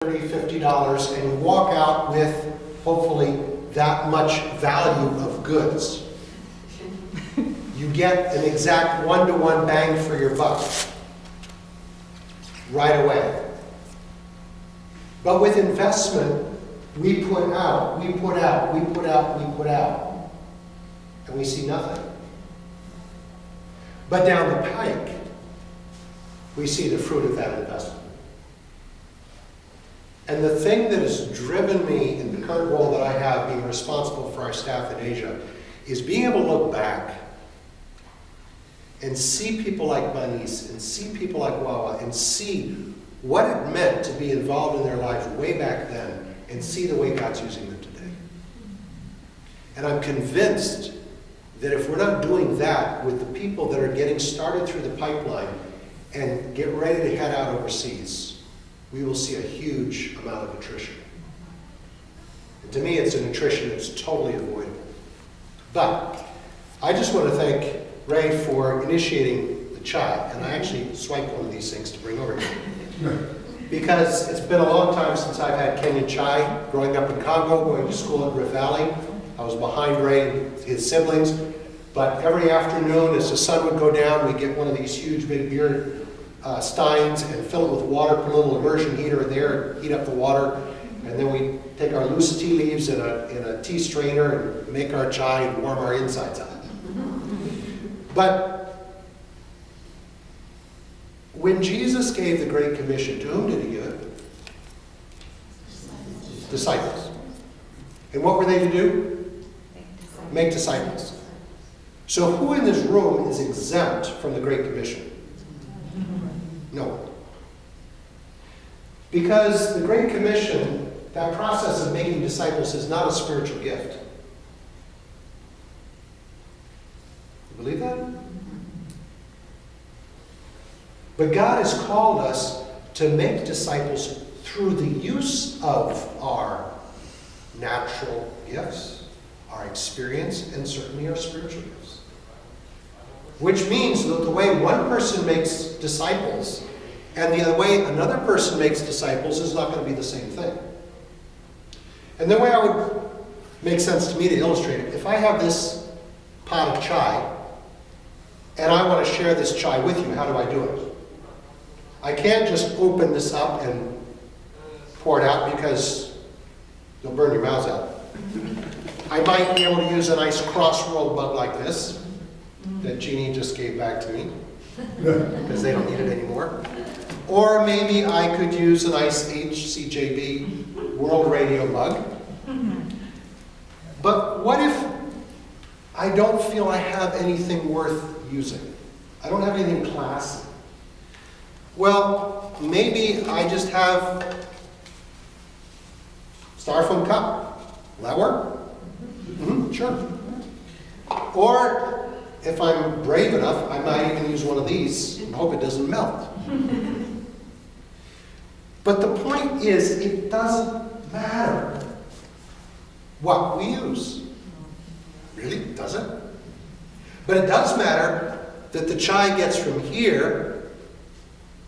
$30, $50, and you walk out with, hopefully, that much value of goods. You get an exact one-to-one bang for your buck right away. But with investment, we put out, we put out, we put out, we put out, and we see nothing. But down the pike, we see the fruit of that investment. And the thing that has driven me in the current role that I have, being responsible for our staff in Asia, is being able to look back and see people like Manis, and see people like Wawa, and see what it meant to be involved in their lives way back then, and see the way God's using them today. And I'm convinced that if we're not doing that with the people that are getting started through the pipeline and get ready to head out overseas, we will see a huge amount of attrition. And to me, it's an attrition that's totally avoidable. But I just want to thank Ray for initiating the chai, and I actually swiped one of these things to bring over here. Because it's been a long time since I've had Kenyan chai. Growing up in Congo, going to school at Rift Valley, I was behind Ray and his siblings. But every afternoon, as the sun would go down, we'd get one of these huge big beer steins and fill it with water, put a little immersion heater in there, heat up the water, and then we take our loose tea leaves in a tea strainer and make our chai and warm our insides out. But when Jesus gave the Great Commission, to whom did he give it? Disciples. And what were they to do? Make disciples. So who in this room is exempt from the Great Commission? No one. Because the Great Commission, that process of making disciples, is not a spiritual gift. You believe that? But God has called us to make disciples through the use of our natural gifts, our experience, and certainly our spiritual gifts. Which means that the way one person makes disciples and the way another person makes disciples is not going to be the same thing. And the way I would make sense to me to illustrate it, if I have this pot of chai and I want to share this chai with you, how do I do it? I can't just open this up and pour it out because you'll burn your mouths out. I might be able to use a nice cross-rolled mug like this that Jeannie just gave back to me because they don't need it anymore. Or maybe I could use a nice HCJB World Radio mug. But what if I don't feel I have anything worth using? I don't have anything classy. Well, maybe I just have styrofoam cup. Will that work? Sure. Or if I'm brave enough, I might even use one of these and hope it doesn't melt. But the point is, it doesn't matter what we use. Really? Does it? But it does matter that the chai gets from here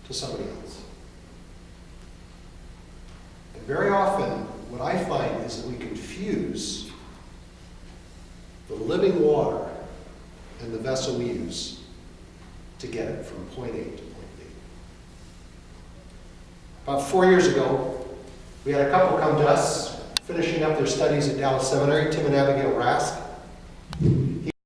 to somebody else. And very often, what I find is that we confuse the living water and the vessel we use to get it from point A to point B. About 4 years ago, we had a couple come to us, finishing up their studies at Dallas Seminary, Tim and Abigail Rask.